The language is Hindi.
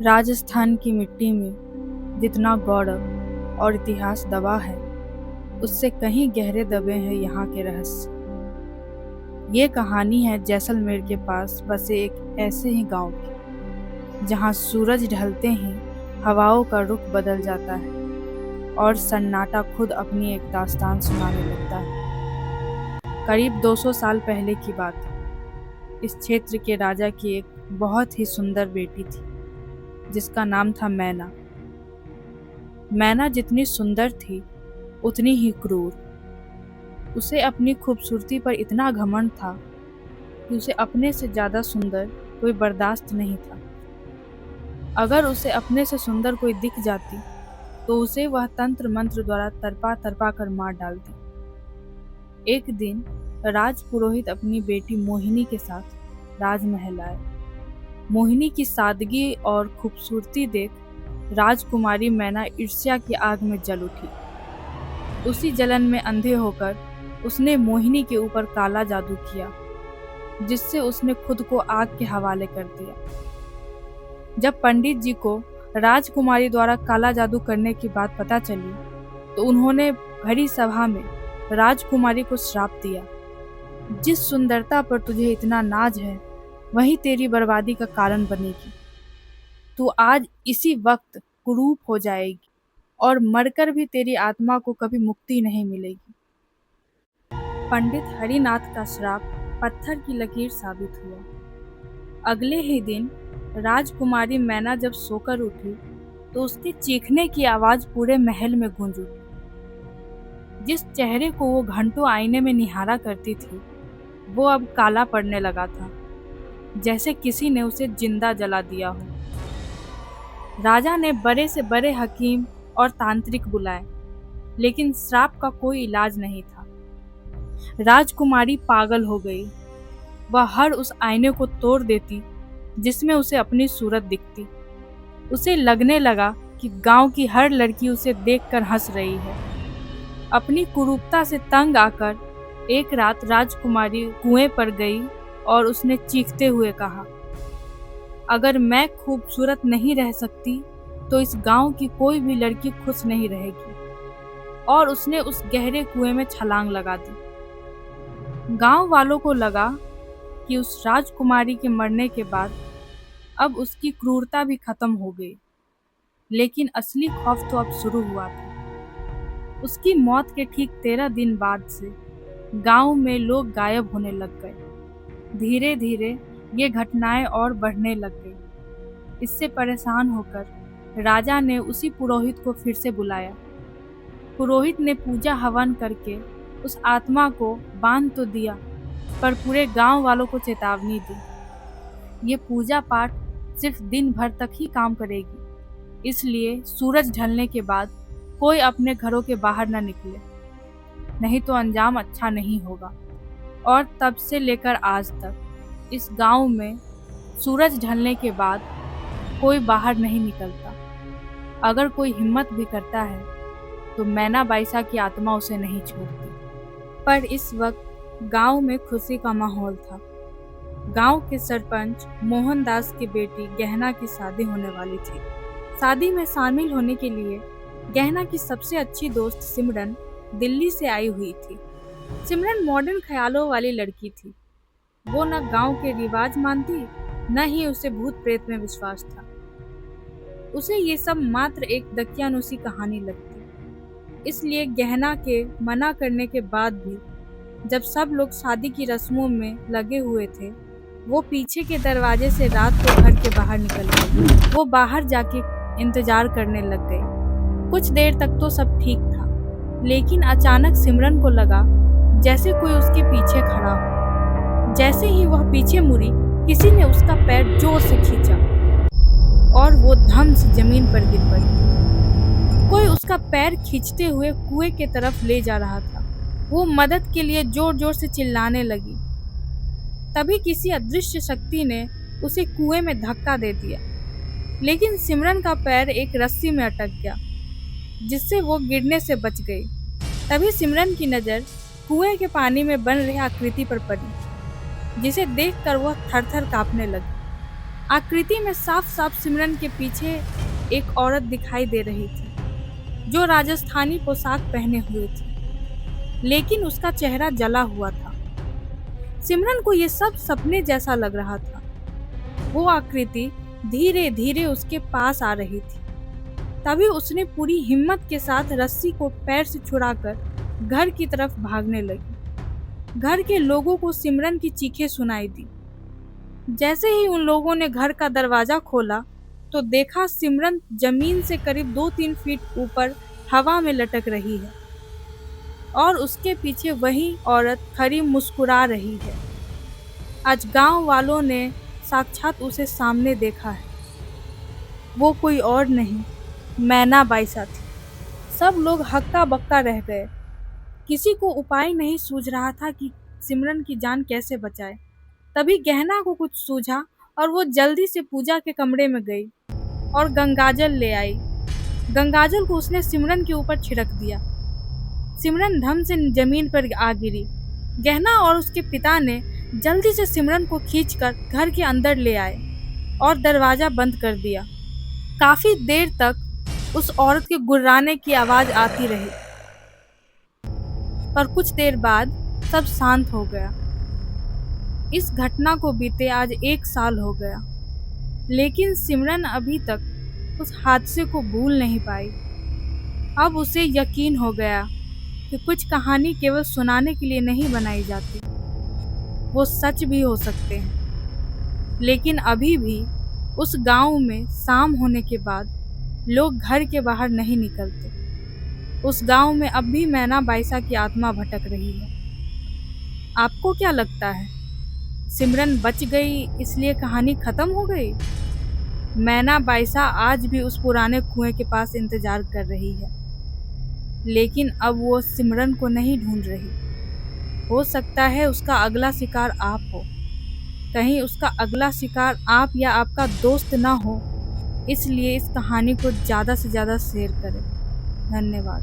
राजस्थान की मिट्टी में जितना गौरव और इतिहास दबा है, उससे कहीं गहरे दबे हैं यहाँ के रहस्य। ये कहानी है जैसलमेर के पास बसे एक ऐसे ही गांव की, जहाँ सूरज ढलते ही हवाओं का रुख बदल जाता है और सन्नाटा खुद अपनी एक दास्तान सुनाने लगता है। करीब 200 साल पहले की बात है। इस क्षेत्र के राजा की एक बहुत ही सुंदर बेटी थी, जिसका नाम था मैना। मैना जितनी सुंदर थी, उतनी ही क्रूर। उसे अपनी खूबसूरती पर इतना घमंड था कि उसे अपने से ज्यादा सुंदर कोई बर्दाश्त नहीं था। अगर उसे अपने से सुंदर कोई दिख जाती, तो उसे वह तंत्र मंत्र द्वारा तरपा तरपा कर मार डालती। एक दिन राजपुरोहित अपनी बेटी मोहिनी के साथ राजमहल आए। मोहिनी की सादगी और खूबसूरती देख राजकुमारी मैना ईर्ष्या की आग में जल उठी। उसी जलन में अंधे होकर उसने मोहिनी के ऊपर काला जादू किया, जिससे उसने खुद को आग के हवाले कर दिया। जब पंडित जी को राजकुमारी द्वारा काला जादू करने की बात पता चली, तो उन्होंने भरी सभा में राजकुमारी को श्राप दिया, जिस सुंदरता पर तुझे इतना नाज है, वही तेरी बर्बादी का कारण बनेगी। तू आज इसी वक्त कुरूप हो जाएगी और मरकर भी तेरी आत्मा को कभी मुक्ति नहीं मिलेगी। पंडित हरिनाथ का श्राप पत्थर की लकीर साबित हुआ। अगले ही दिन राजकुमारी मैना जब सोकर उठी, तो उसके चीखने की आवाज पूरे महल में गूंज उठी। जिस चेहरे को वो घंटों आईने में निहारा करती थी, वो अब काला पड़ने लगा था, जैसे किसी ने उसे जिंदा जला दिया हो। राजा ने बड़े से बड़े हकीम और तांत्रिक बुलाए, लेकिन श्राप का कोई इलाज नहीं था। राजकुमारी पागल हो गई। वह हर उस आईने को तोड़ देती जिसमें उसे अपनी सूरत दिखती। उसे लगने लगा कि गांव की हर लड़की उसे देखकर हंस रही है। अपनी कुरूपता से तंग आकर एक रात राजकुमारी कुएं पर गई और उसने चीखते हुए कहा, अगर मैं खूबसूरत नहीं रह सकती, तो इस गांव की कोई भी लड़की खुश नहीं रहेगी। और उसने उस गहरे कुएं में छलांग लगा दी। गांव वालों को लगा कि उस राजकुमारी के मरने के बाद अब उसकी क्रूरता भी खत्म हो गई, लेकिन असली खौफ तो अब शुरू हुआ था। उसकी मौत के ठीक 13 दिन बाद से गांव में लोग गायब होने लग गए। धीरे धीरे ये घटनाएं और बढ़ने लग गई। इससे परेशान होकर राजा ने उसी पुरोहित को फिर से बुलाया। पुरोहित ने पूजा हवन करके उस आत्मा को बांध तो दिया, पर पूरे गांव वालों को चेतावनी दी। ये पूजा पाठ सिर्फ दिन भर तक ही काम करेगी, इसलिए सूरज ढलने के बाद कोई अपने घरों के बाहर न निकले, नहीं तो अंजाम अच्छा नहीं होगा। और तब से लेकर आज तक इस गांव में सूरज ढलने के बाद कोई बाहर नहीं निकलता। अगर कोई हिम्मत भी करता है, तो मैना बाईसा की आत्मा उसे नहीं छोड़ती। पर इस वक्त गांव में खुशी का माहौल था। गांव के सरपंच मोहनदास की बेटी गहना की शादी होने वाली थी। शादी में शामिल होने के लिए गहना की सबसे अच्छी दोस्त सिमरन दिल्ली से आई हुई थी। सिमरन मॉडर्न ख्यालों वाली लड़की थी। वो न गांव के रिवाज मानती, न ही उसे भूत प्रेत में विश्वास था। उसे ये सब मात्र एक दकियानुसी कहानी लगती। इसलिए गहना के मना करने के बाद भी जब सब लोग शादी की रस्मों में लगे हुए थे, वो पीछे के दरवाजे से रात को घर के बाहर निकल गई। वो बाहर जाके इंतजार करने लग गई। कुछ देर तक तो सब ठीक था, लेकिन अचानक सिमरन को लगा जैसे कोई उसके पीछे खड़ा हो। जैसे ही वह पीछे मुड़ी, किसी ने उसका पैर जोर से खींचा और वो धम से जमीन पर गिर पड़ी। कोई उसका पैर खींचते हुए कुएं के तरफ ले जा रहा था। वो मदद के लिए जोर जोर से चिल्लाने लगी। तभी किसी अदृश्य शक्ति ने उसे कुएं में धक्का दे दिया, लेकिन सिमरन का पैर एक रस्सी में अटक गया, जिससे वो गिरने से बच गई। तभी सिमरन की नज़र कुएं के पानी में बन रही आकृति पर पड़ी, जिसे देखकर वह थर थर कांपने लगी। आकृति में साफ साफ सिमरन के पीछे एक औरत दिखाई दे रही थी जो राजस्थानी पोशाक पहने हुए थी, लेकिन उसका चेहरा जला हुआ था। सिमरन को ये सब सपने जैसा लग रहा था। वो आकृति धीरे धीरे उसके पास आ रही थी। तभी उसने पूरी हिम्मत के साथ रस्सी को पैर से छुड़ाकर घर की तरफ भागने लगी। घर के लोगों को सिमरन की चीखें सुनाई दी। जैसे ही उन लोगों ने घर का दरवाजा खोला तो देखा सिमरन जमीन से करीब 2-3 फीट ऊपर हवा में लटक रही है और उसके पीछे वही औरत खड़ी मुस्कुरा रही है। आज गांव वालों ने साक्षात उसे सामने देखा है। वो कोई और नहीं, मैना बाईसा थी। सब लोग हक्का बक्का रह गए। किसी को उपाय नहीं सूझ रहा था कि सिमरन की जान कैसे बचाए। तभी गहना को कुछ सूझा और वो जल्दी से पूजा के कमरे में गई और गंगाजल ले आई। गंगाजल को उसने सिमरन के ऊपर छिड़क दिया। सिमरन धम से जमीन पर आ गिरी। गहना और उसके पिता ने जल्दी से सिमरन को खींचकर घर के अंदर ले आए और दरवाजा बंद कर दिया। काफी देर तक उस औरत के गुर्राने की आवाज आती रही, पर कुछ देर बाद सब शांत हो गया। इस घटना को बीते आज 1 साल हो गया, लेकिन सिमरन अभी तक उस हादसे को भूल नहीं पाई। अब उसे यकीन हो गया कि कुछ कहानी केवल सुनाने के लिए नहीं बनाई जाती, वो सच भी हो सकते हैं। लेकिन अभी भी उस गांव में शाम होने के बाद लोग घर के बाहर नहीं निकलते। उस गांव में अब भी मैना बाईसा की आत्मा भटक रही है। आपको क्या लगता है, सिमरन बच गई इसलिए कहानी खत्म हो गई? मैना बाईसा आज भी उस पुराने कुएं के पास इंतजार कर रही है, लेकिन अब वो सिमरन को नहीं ढूंढ रही। हो सकता है उसका अगला शिकार आप हो। कहीं उसका अगला शिकार आप या आपका दोस्त ना हो, इसलिए इस कहानी को ज़्यादा से ज़्यादा शेयर करें। धन्यवाद।